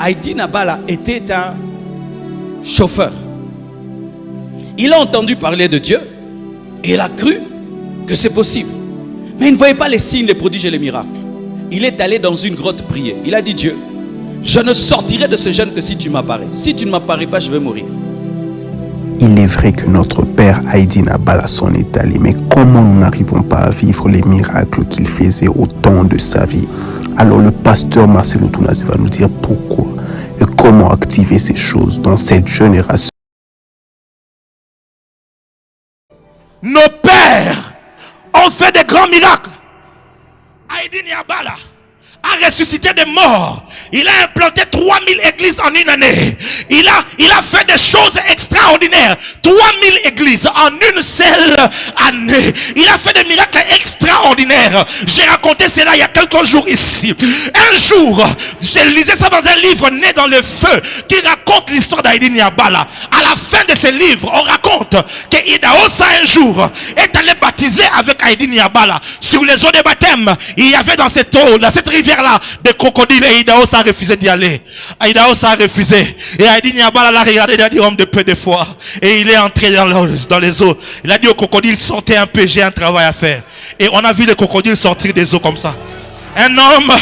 Heidi Nabala était un chauffeur. Il a entendu parler de Dieu et il a cru que c'est possible. Mais il ne voyait pas les signes, les prodiges et les miracles. Il est allé dans une grotte prier. Il a dit: Dieu, je ne sortirai de ce jeûne que si tu m'apparais. Si tu ne m'apparais pas, je vais mourir. Il est vrai que notre père Heidi Nabala s'en est allé, mais comment nous n'arrivons pas à vivre les miracles qu'il faisait au temps de sa vie? Alors le pasteur Marcel Outounasi va nous dire pourquoi et comment activer ces choses dans cette génération. Nos pères ont fait des grands miracles. Heidi Nabala a ressuscité des morts. Il a implanté 3000 églises en une année. Il a fait des choses extraordinaires. 3000 églises en une seule année. Il a fait des miracles extraordinaires. J'ai raconté cela il y a quelques jours ici. Un jour, je lisais ça dans un livre Né dans le feu qui raconte l'histoire d'Heidi Nabala. À la fin de ce livre, on raconte que Idahosa un jour est allé baptiser avec Heidi Nabala. Sur les eaux de baptême, il y avait dans cette eau, dans cette rivière-là, des crocodiles, et Idahosa a refusé d'y aller. Idahosa a refusé. Et Heidi Nabala l'a regardé, il a dit: homme de peu de foi. Et il est entré dans les eaux. Il a dit aux crocodiles: sortez un peu, j'ai un travail à faire. Et on a vu les crocodiles sortir des eaux comme ça. Un homme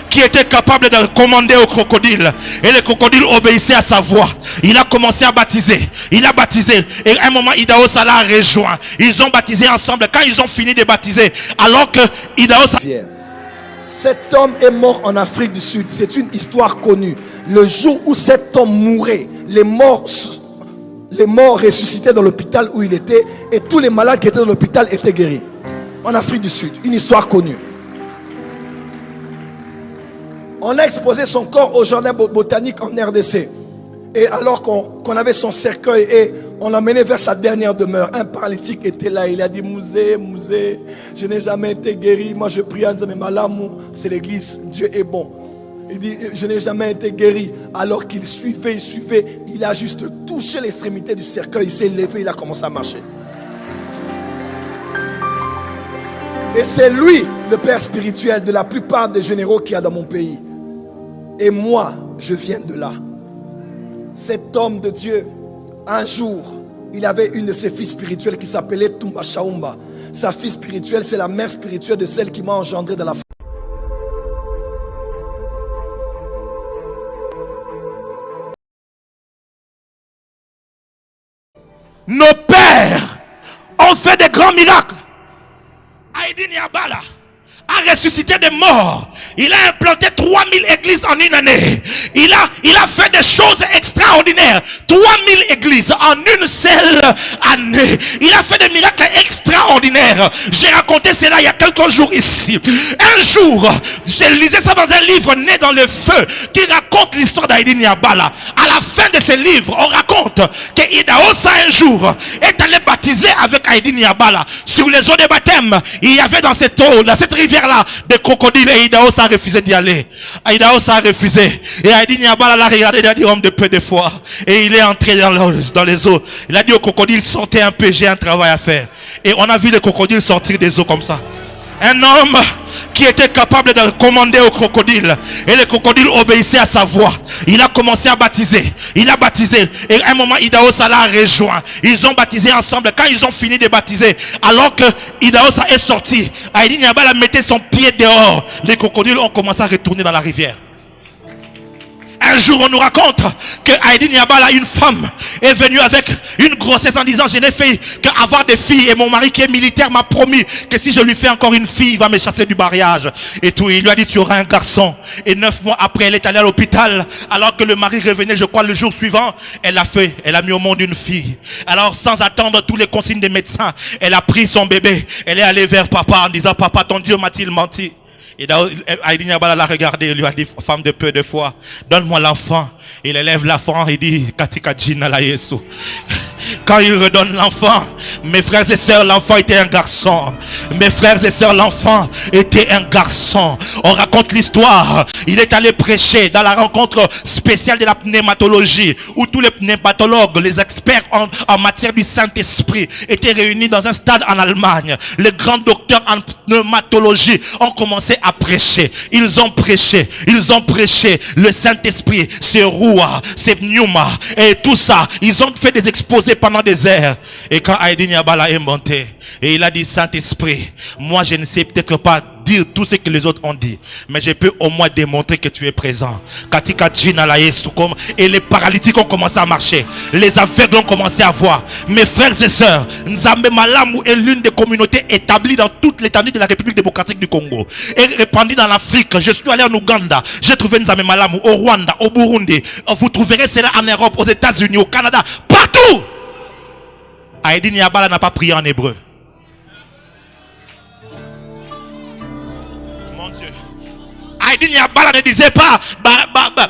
qui était capable de commander aux crocodiles. Et les crocodiles obéissaient à sa voix. Il a commencé à baptiser. Il a baptisé. Et à un moment, Idahosa l'a rejoint. Ils ont baptisé ensemble. Quand ils ont fini de baptiser, alors que Idahosa... Cet homme est mort en Afrique du Sud. C'est une histoire connue. Le jour où cet homme mourait, les morts ressuscitaient dans l'hôpital où il était. Et tous les malades qui étaient dans l'hôpital étaient guéris. En Afrique du Sud. Une histoire connue. On a exposé son corps au jardin botanique en RDC. Et alors qu'on avait son cercueil et on l'a mené vers sa dernière demeure, un paralytique était là. Il a dit: Mouzé, je n'ai jamais été guéri. Moi je prie à Nzambe Malamu, c'est l'église, Dieu est bon. Il dit: je n'ai jamais été guéri. Alors qu'il suivait, il a juste touché l'extrémité du cercueil. Il s'est levé, il a commencé à marcher. Et c'est lui le père spirituel de la plupart des généraux qu'il y a dans mon pays. Et moi, je viens de là. Cet homme de Dieu, un jour, il avait une de ses filles spirituelles qui s'appelait Tumba Shaumba. Sa fille spirituelle, c'est la mère spirituelle de celle qui m'a engendré dans la foi. Nos pères ont fait des grands miracles. Heidi Nabala a ressuscité des morts. Il a implanté 3000 églises en une année. Il a fait des choses extraordinaires. 3000 églises en une seule année. Il a fait des miracles extraordinaires. J'ai raconté cela il y a quelques jours ici. Un jour, je lisais ça dans un livre Né dans le feu qui raconte l'histoire d'Heidi Nabala. À la fin de ce livre, on raconte que Idahosa un jour est allé baptiser avec Heidi Nabala. Sur les eaux de baptême, il y avait dans cette eau, dans cette rivière-là, des crocodiles, et Idahosa a refusé d'y aller. Idahosa a refusé. Et Heidi Nabala l'a regardé, il a dit: homme de peu de foi. Et il est entré dans les eaux. Il a dit aux crocodiles: sortez un peu, j'ai un travail à faire. Et on a vu les crocodiles sortir des eaux comme ça. Un homme qui était capable de commander aux crocodiles. Et les crocodiles obéissaient à sa voix. Il a commencé à baptiser. Il a baptisé. Et à un moment, Idahosa l'a rejoint. Ils ont baptisé ensemble. Quand ils ont fini de baptiser, alors que Idahosa est sorti, Heidi Nabala mettait son pied dehors. Les crocodiles ont commencé à retourner dans la rivière. Un jour, on nous raconte que Heidi Nabala, une femme, est venue avec une grossesse en disant: je n'ai fait qu'avoir des filles et mon mari qui est militaire m'a promis que si je lui fais encore une fille, il va me chasser du mariage. Et tout, il lui a dit: tu auras un garçon. Et 9 mois après, elle est allée à l'hôpital. Alors que le mari revenait, je crois, le jour suivant, elle a mis au monde une fille. Alors, sans attendre tous les consignes des médecins, elle a pris son bébé. Elle est allée vers papa en disant: papa, ton Dieu m'a-t-il menti? Et Heidi Nabala l'a regardé, il lui a dit: femme de peu de foi, donne-moi l'enfant. Il élève l'enfant et dit: Katika jina la Yesu. Quand il redonne l'enfant, mes frères et sœurs, l'enfant était un garçon. Mes frères et sœurs, l'enfant était un garçon. On raconte l'histoire. Il est allé prêcher dans la rencontre spéciale de la pneumatologie, où tous les pneumatologues, les experts en matière du Saint-Esprit étaient réunis dans un stade en Allemagne. Les grands docteurs en pneumatologie ont commencé à prêcher. Ils ont prêché. Le Saint-Esprit, c'est Roua, c'est Pneuma et tout ça. Ils ont fait des exposés pendant des heures. Et quand Haydn Yabala est monté, et il a dit: Saint-Esprit, moi je ne sais peut-être pas dire tout ce que les autres ont dit, mais je peux au moins démontrer que tu es présent. Katika Jina la Yesukom, et les paralytiques ont commencé à marcher, les aveugles ont commencé à voir. Mes frères et sœurs, Nzambe Malamu est l'une des communautés établies dans toute l'étendue de la République démocratique du Congo et répandue dans l'Afrique. Je suis allé en Ouganda, j'ai trouvé Nzambe Malamu au Rwanda, au Burundi. Vous trouverez cela en Europe, aux États-Unis, au Canada, partout. Haydn Yabala n'a pas prié en hébreu. Haydn Yabala ne disait pas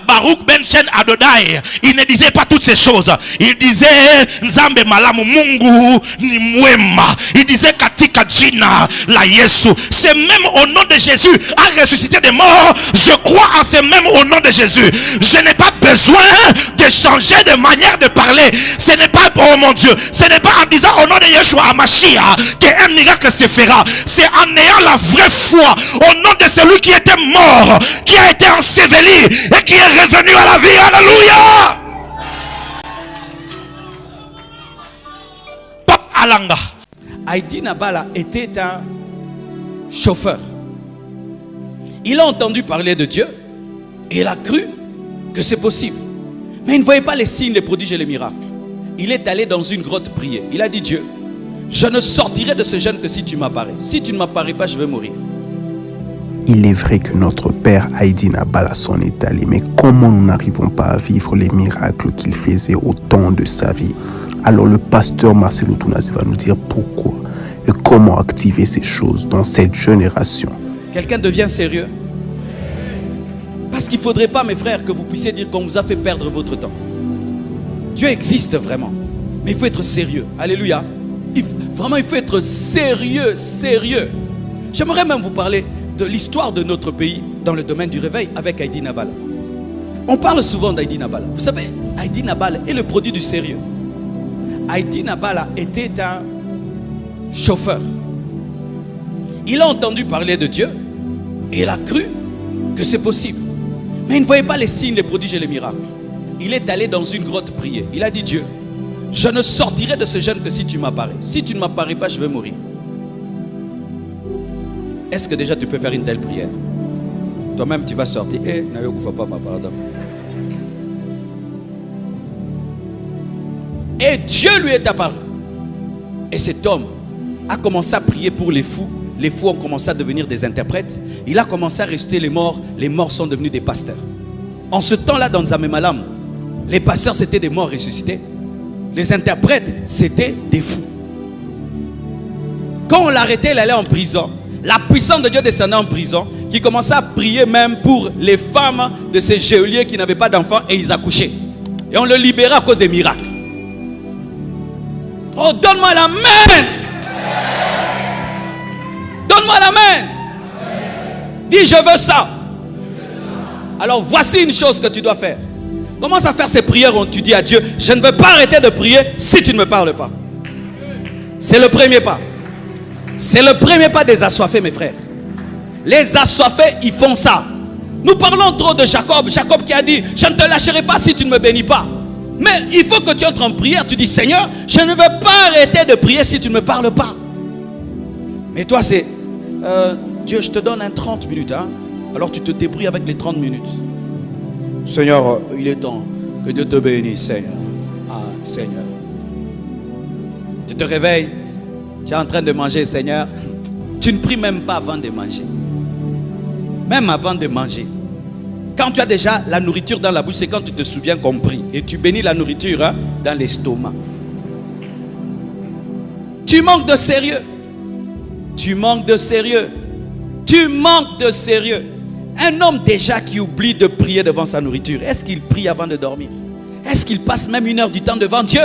Baruch Ben Shen Adonai. Il ne disait pas toutes ces choses. Il disait Nzambe Malamu Mungu ni mwema. Il disait Katika Jina la Yesu. C'est même au nom de Jésus a ressuscité des morts. Je crois en ce même au nom de Jésus. Je n'ai pas besoin de changer de manière de parler. Ce n'est pas, oh mon Dieu, ce n'est pas en disant au nom de Yeshua HaMashiach qu'un miracle se fera. C'est en ayant la vraie foi au nom de celui qui était mort, qui a été enseveli et qui est revenu à la vie. Alléluia. Papa Alanga. Haydn Yabala était un chauffeur. Il a entendu parler de Dieu et il a cru que c'est possible. Mais il ne voyait pas les signes, les prodiges et les miracles. Il est allé dans une grotte prier. Il a dit: Dieu, je ne sortirai de ce jeûne que si tu m'apparais. Si tu ne m'apparais pas, je vais mourir. Il est vrai que notre père Haydn Yabala s'en est allé, mais comment nous n'arrivons pas à vivre les miracles qu'il faisait au temps de sa vie? Alors le pasteur Marcelo Tounazi va nous dire pourquoi et comment activer ces choses dans cette génération. Quelqu'un devient sérieux? Parce qu'il ne faudrait pas, mes frères, que vous puissiez dire qu'on vous a fait perdre votre temps. Dieu existe vraiment, mais il faut être sérieux. Alléluia. Vraiment, il faut être sérieux. J'aimerais même vous parler de l'histoire de notre pays dans le domaine du réveil avec Haydn Yabala. On parle souvent d'Haydn Yabala. Vous savez, Haydn Yabala est le produit du sérieux. Haydn Yabala était un chauffeur. Il a entendu parler de Dieu et il a cru que c'est possible. Mais il ne voyait pas les signes, les prodiges et les miracles. Il est allé dans une grotte prier. Il a dit: Dieu, je ne sortirai de ce jeûne que si tu m'apparais. Si tu ne m'apparais pas, je vais mourir. Est-ce que déjà tu peux faire une telle prière? Toi-même tu vas sortir. Et Dieu lui est apparu. Et cet homme a commencé à prier pour les fous. Les fous ont commencé à devenir des interprètes. Il a commencé à ressusciter les morts. Les morts sont devenus des pasteurs. En ce temps-là, dans Nzambe Malamu, les pasteurs c'était des morts ressuscités. Les interprètes c'était des fous. Quand on l'arrêtait, il allait en prison. La puissance de Dieu descendait en prison, qui commençait à prier même pour les femmes de ces geôliers qui n'avaient pas d'enfants et ils accouchaient. Et on le libérait à cause des miracles. Oh, donne-moi la main! Donne-moi la main! Dis: je veux ça. Alors voici une chose que tu dois faire. Commence à faire ces prières où tu dis à Dieu: je ne veux pas arrêter de prier si tu ne me parles pas. C'est le premier pas. C'est le premier pas des assoiffés, mes frères. Les assoiffés, ils font ça. Nous parlons trop de Jacob. Jacob qui a dit: je ne te lâcherai pas si tu ne me bénis pas. Mais il faut que tu entres en prière. Tu dis: Seigneur, je ne veux pas arrêter de prier si tu ne me parles pas. Mais toi, c'est Dieu, je te donne un 30 minutes. Hein? Alors tu te débrouilles avec les 30 minutes. Seigneur, il est temps que Dieu te bénisse, Seigneur. Ah, Seigneur. Tu te réveilles. Tu es en train de manger, Seigneur. Tu ne pries même pas avant de manger. Même avant de manger. Quand tu as déjà la nourriture dans la bouche, c'est quand tu te souviens qu'on prie. Et tu bénis la nourriture dans l'estomac. Tu manques de sérieux. Tu manques de sérieux. Tu manques de sérieux. Un homme déjà qui oublie de prier devant sa nourriture, est-ce qu'il prie avant de dormir? Est-ce qu'il passe même 1 heure du temps devant Dieu?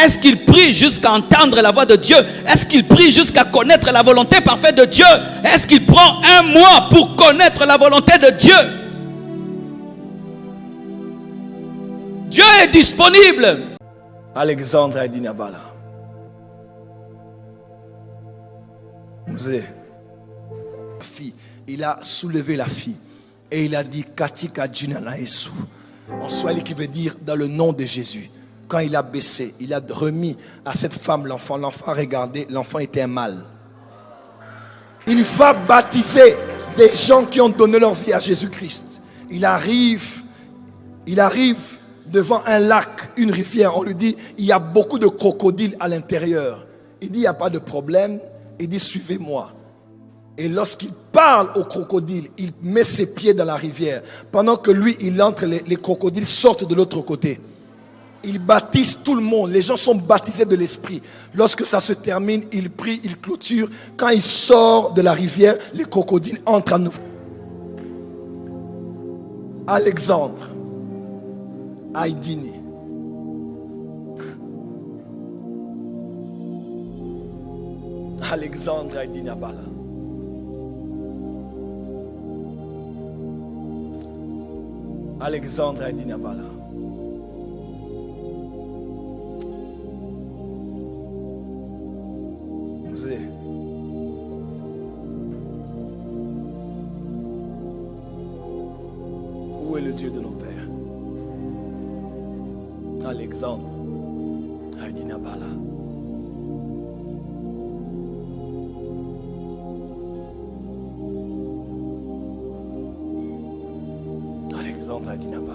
Est-ce qu'il prie jusqu'à entendre la voix de Dieu? Est-ce qu'il prie jusqu'à connaître la volonté parfaite de Dieu? Est-ce qu'il prend un mois pour connaître la volonté de Dieu? Dieu est disponible. Alexandre a dit Nabala. La fille, il a soulevé la fille et il a dit Katika Djinana Yesu. En swahili qui veut dire dans le nom de Jésus. Quand il a baissé, il a remis à cette femme l'enfant. L'enfant a regardé, l'enfant était un mâle. Il va baptiser des gens qui ont donné leur vie à Jésus-Christ. Il arrive devant un lac, une rivière. On lui dit, il y a beaucoup de crocodiles à l'intérieur. Il dit, il n'y a pas de problème. Il dit, suivez-moi. Et lorsqu'il parle aux crocodiles, il met ses pieds dans la rivière. Pendant que lui, il entre, les crocodiles sortent de l'autre côté. Il baptise tout le monde. Les gens sont baptisés de l'esprit. Lorsque ça se termine, il prie, il clôture. Quand il sort de la rivière, les crocodiles entrent à nouveau. Alexandre Haïdini. Alexandre Haïdini Abala. Alexandre Haïdini Abala. Où est le Dieu de nos pères? Alexandre Haïdini Abala. Alexandre Haïdini Abala.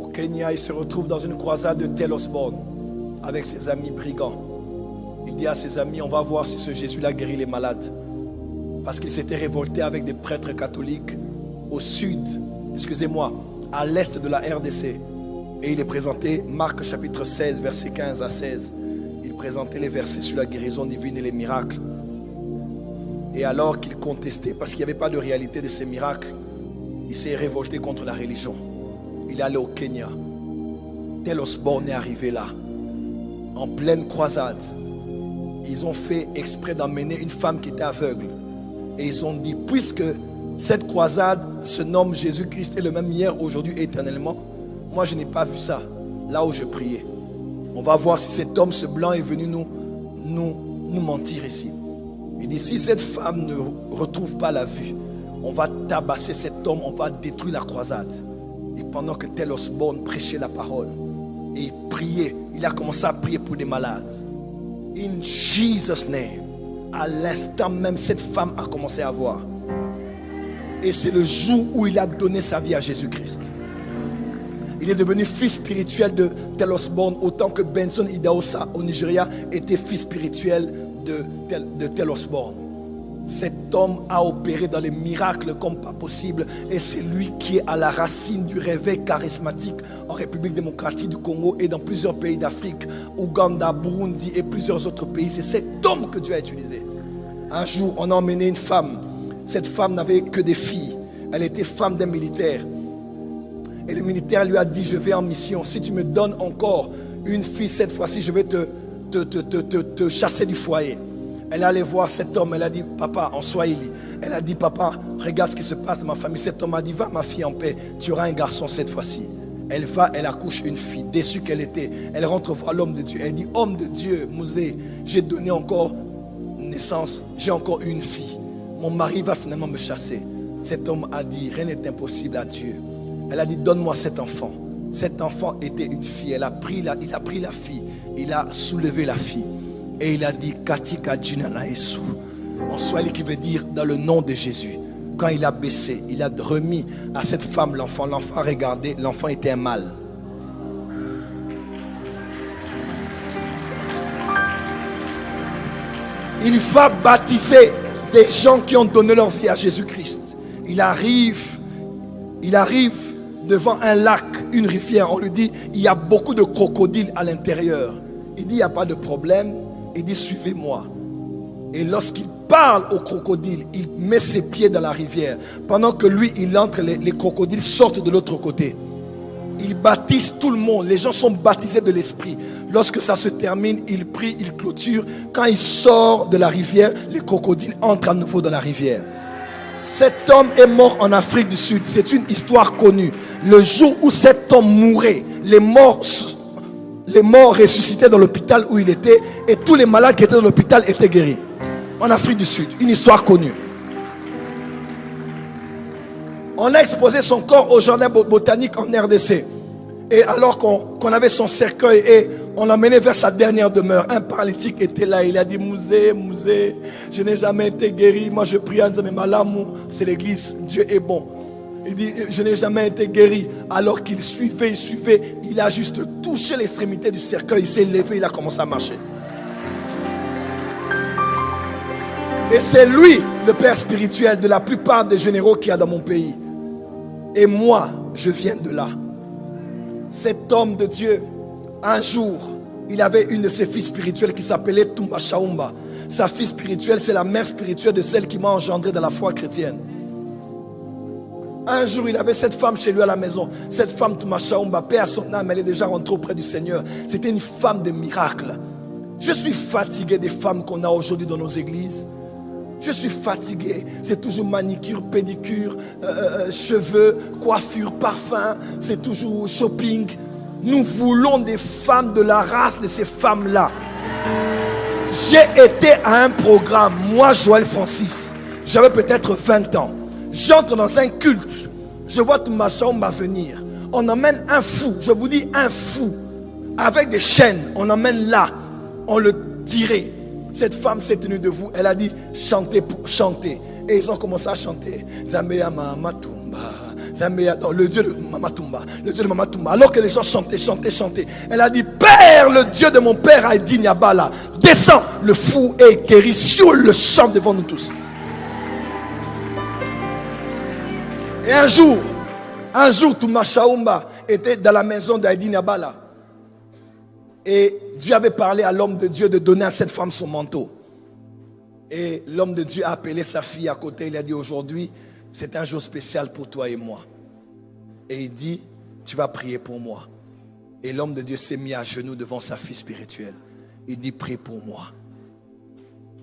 Au Kenya, il se retrouve dans une croisade de Tel Osborne avec ses amis brigands. Il dit à ses amis, on va voir si ce Jésus-là guérit les malades. Parce qu'il s'était révolté avec des prêtres catholiques au sud, à l'est de la RDC. Et il est présenté, Marc chapitre 16, versets 15 à 16. Il présentait les versets sur la guérison divine et les miracles. Et alors qu'il contestait, parce qu'il n'y avait pas de réalité de ces miracles, il s'est révolté contre la religion. Il est allé au Kenya. Tel Osborne est arrivé là, en pleine croisade. Ils ont fait exprès d'emmener une femme qui était aveugle. Et ils ont dit, puisque cette croisade se nomme Jésus-Christ est le même hier, aujourd'hui et éternellement, moi je n'ai pas vu ça, là où je priais. On va voir si cet homme, ce blanc, est venu nous mentir ici. Il dit, si cette femme ne retrouve pas la vue, on va tabasser cet homme, on va détruire la croisade. Et pendant que Tel Osborne prêchait la parole, et il priait, il a commencé à prier pour des malades. In Jesus' name, à l'instant même, cette femme a commencé à voir. Et c'est le jour où il a donné sa vie à Jésus-Christ. Il est devenu fils spirituel de Tel Osborne, autant que Benson Idahosa au Nigeria était fils spirituel de Tel Osborne. Cet homme a opéré dans les miracles comme pas possible. Et c'est lui qui est à la racine du réveil charismatique en République démocratique du Congo et dans plusieurs pays d'Afrique, Ouganda, Burundi et plusieurs autres pays. C'est cet homme que Dieu a utilisé. Un jour, on a emmené une femme. Cette femme n'avait que des filles. Elle était femme d'un militaire. Et le militaire lui a dit, je vais en mission. Si tu me donnes encore une fille cette fois-ci, je vais te chasser du foyer. Elle est allée voir cet homme, elle a dit, papa, en swahili. Elle a dit, papa, regarde ce qui se passe dans ma famille. Cet homme a dit, va ma fille en paix, tu auras un garçon cette fois-ci. Elle va, elle accouche une fille, déçue qu'elle était. Elle rentre voir l'homme de Dieu. Elle dit, homme de Dieu, Mouzé, j'ai donné encore naissance, j'ai encore une fille. Mon mari va finalement me chasser. Cet homme a dit, rien n'est impossible à Dieu. Elle a dit, donne-moi cet enfant. Cet enfant était une fille. Il a pris la fille. Il a soulevé la fille. Et il a dit, Katika Djinana Yesu. En swahili qui veut dire dans le nom de Jésus. Quand il a baissé, il a remis à cette femme l'enfant. L'enfant a regardé, l'enfant était un mâle. Il va baptiser des gens qui ont donné leur vie à Jésus-Christ. Il arrive devant un lac, une rivière. On lui dit, il y a beaucoup de crocodiles à l'intérieur. Il dit, il n'y a pas de problème. Il dit, suivez-moi. Et lorsqu'il parle au crocodile, il met ses pieds dans la rivière. Pendant que lui, il entre, les crocodiles sortent de l'autre côté. Il baptise tout le monde. Les gens sont baptisés de l'esprit. Lorsque ça se termine, il prie, il clôture. Quand il sort de la rivière, les crocodiles entrent à nouveau dans la rivière. Cet homme est mort en Afrique du Sud. C'est une histoire connue. Le jour où cet homme mourait, les morts ressuscitaient dans l'hôpital où il était, et tous les malades qui étaient dans l'hôpital étaient guéris. En Afrique du Sud, une histoire connue. On a exposé son corps au jardin botanique en RDC. Et alors qu'on avait son cercueil et on l'a mené vers sa dernière demeure, un paralytique était là. Il a dit: Mouzé, je n'ai jamais été guéri. Moi je prie en disant: mais Malamou, c'est l'église, Dieu est bon. Il dit: je n'ai jamais été guéri. Alors qu'il suivait, il a juste touché l'extrémité du cercueil. Il s'est levé, il a commencé à marcher. Et c'est lui le père spirituel de la plupart des généraux qu'il y a dans mon pays. Et moi, je viens de là. Cet homme de Dieu, un jour, il avait une de ses filles spirituelles qui s'appelait Toumba Chaoumba. Sa fille spirituelle, c'est la mère spirituelle de celle qui m'a engendré dans la foi chrétienne. Un jour, il avait cette femme chez lui à la maison. Cette femme, Toumba Chaoumba, paix à son âme, elle est déjà rentrée auprès du Seigneur. C'était une femme de miracle. Je suis fatigué des femmes qu'on a aujourd'hui dans nos églises. Je suis fatigué. C'est toujours manicure, pédicure, cheveux, coiffure, parfum. C'est toujours shopping. Nous voulons des femmes de la race de ces femmes-là. J'ai été à un programme, moi Joël Francis. J'avais peut-être 20 ans. J'entre dans un culte. Je vois tout ma chambre venir. On emmène un fou. Je vous dis un fou. Avec des chaînes. On emmène là. On le tirait. Cette femme s'est tenue debout. Elle a dit: chantez pour chanter. Et ils ont commencé à chanter. Zambéa Mama Tumba. Zambéa, le Dieu de Mama Tumba. Le Dieu de Mama Tumba. Alors que les gens chantaient. Elle a dit: Père, le Dieu de mon père Haïdi Niabala, descends. Le fou est guéri sur le champ devant nous tous. Et un jour, Touma Chaoumba était dans la maison d'Haïdi Niabala. Et Dieu avait parlé à l'homme de Dieu de donner à cette femme son manteau. Et l'homme de Dieu a appelé sa fille à côté. Il a dit: aujourd'hui, c'est un jour spécial pour toi et moi. Et il dit: tu vas prier pour moi. Et l'homme de Dieu s'est mis à genoux devant sa fille spirituelle. Il dit: prie pour moi.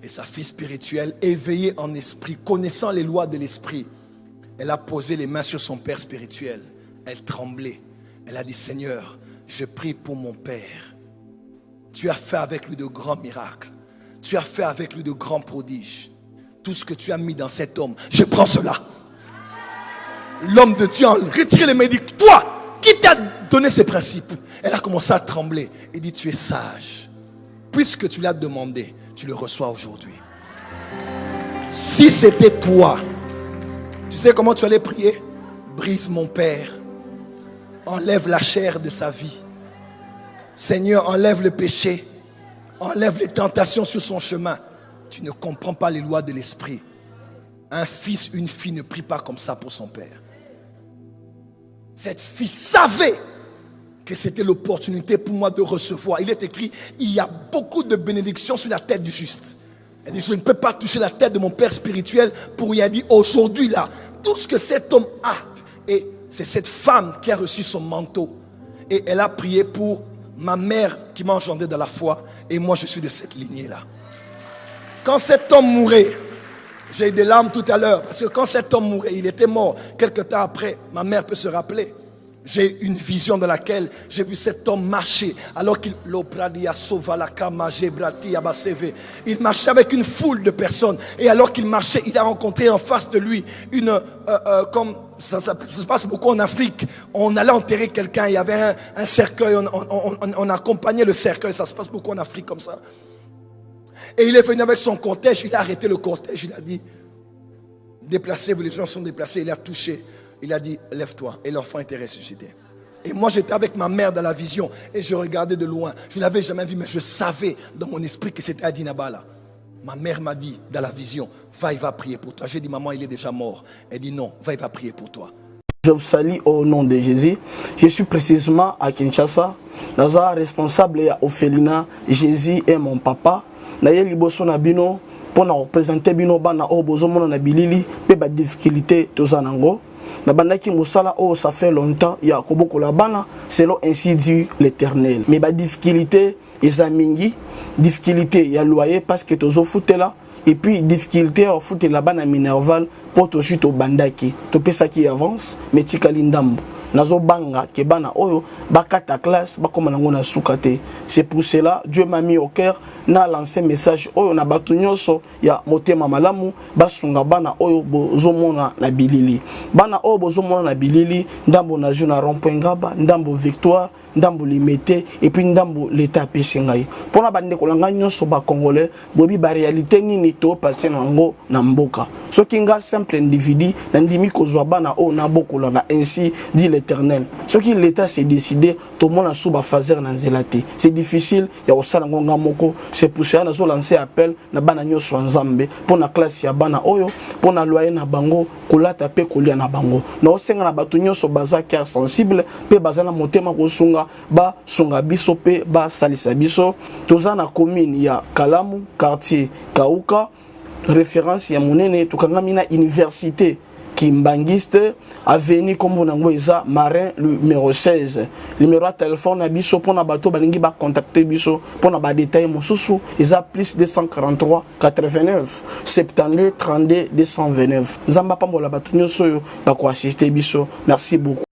Et sa fille spirituelle, éveillée en esprit, connaissant les lois de l'esprit, elle a posé les mains sur son père spirituel. Elle tremblait. Elle a dit: Seigneur, je prie pour mon père. Tu as fait avec lui de grands miracles. Tu as fait avec lui de grands prodiges. Tout ce que tu as mis dans cet homme, je prends cela. L'homme de Dieu a retiré les mains et dit: toi, qui t'a donné ces principes? Elle a commencé à trembler et dit: tu es sage. Puisque tu l'as demandé, tu le reçois aujourd'hui. Si c'était toi, tu sais comment tu allais prier? Brise mon père. Enlève la chair de sa vie. Seigneur, enlève le péché. Enlève les tentations sur son chemin. Tu ne comprends pas les lois de l'esprit. Un fils, une fille ne prie pas comme ça pour son père. Cette fille savait que c'était l'opportunité pour moi de recevoir. Il est écrit: il y a beaucoup de bénédictions sur la tête du juste. Elle dit: je ne peux pas toucher la tête de mon père spirituel pour y aller aujourd'hui là. Tout ce que cet homme a. Et c'est cette femme qui a reçu son manteau. Et elle a prié pour ma mère qui m'a engendré dans la foi. Et moi je suis de cette lignée là. Quand cet homme mourait, j'ai eu des larmes tout à l'heure. Parce que quand cet homme mourait, il était mort. Quelque temps après, ma mère peut se rappeler. J'ai une vision dans laquelle j'ai vu cet homme marcher. Alors qu'il marchait avec une foule de personnes. Et alors qu'il marchait, il a rencontré en face de lui comme ça se passe beaucoup en Afrique. On allait enterrer quelqu'un, il y avait un cercueil, on accompagnait le cercueil. Ça se passe beaucoup en Afrique comme ça. Et il est venu avec son cortège, il a arrêté le cortège, il a dit: déplacez-vous, les gens sont déplacés. Il a touché, il a dit: lève-toi. Et l'enfant était ressuscité. Et moi j'étais avec ma mère dans la vision et je regardais de loin. Je ne l'avais jamais vu, mais je savais dans mon esprit que c'était Haïdi Niabala. Ma mère m'a dit dans la vision: va, il va prier pour toi. J'ai dit: maman, il est déjà mort. Elle dit: non, va, il va prier pour toi. Je vous salue au nom de Jésus. Je suis précisément à Kinshasa. Naza responsable à Ophelina. Jésus est mon papa. Naye liboso na bino pour nous représenter bino bana o bozomona na bilili pe ba difficulté tozanango na bandaki musala o ça fait longtemps ya koboko la bana selon ainsi dit l'Éternel mais ba difficulté ezamingi difficulté ya loyer parce que tozo foutela et puis difficulté au foot la bana minerval pour to chute au bandaki to pesa qui avance mais tikali ndambo nazo banga ke bana oyo bakata classe bakoma nango na sukate. C'est pour cela Dieu m'a mis au cœur na lancé message oyo na batu nyonso ya motema malamu basunga bana oyo bozomona na bilili bana oyo bozomona na bilili ndambo na juna rond-point Ngaba ndambo Victoire ndambo Limete et puis ndambo l'état pesengai pona bande kolanga nyonso ba congolais bobi ba réalité nini to passer nango na mboka soki nga simple individu na ndimi kozwa bana o na bokola na ainsi dit l'Éternel soki l'état s'est décidé to mona suba fazer na nzelate c'est difficile ya osala ngonga moko. C'est pour ça nazo lancer appel na bana nyonso nzambe pona classe ya bana oyo pona loyer na bango kolata pe kolia na bango na osenga na batu nyonso baza cœur sensible pe bazana motema kosunga ba sunga biso pe ba salisa biso toza na commune ya Kalamu quartier Kauka référence ya monene tukangami na université Kimbangiste avenue comme on eza Marin numéro 16 numéro de téléphone na biso pona bato balingi ba contacter biso pona ba détail mosusu eza plus 243 89 72 32 229 nzamba pambola bato nyoso ba ko assister biso. Merci beaucoup.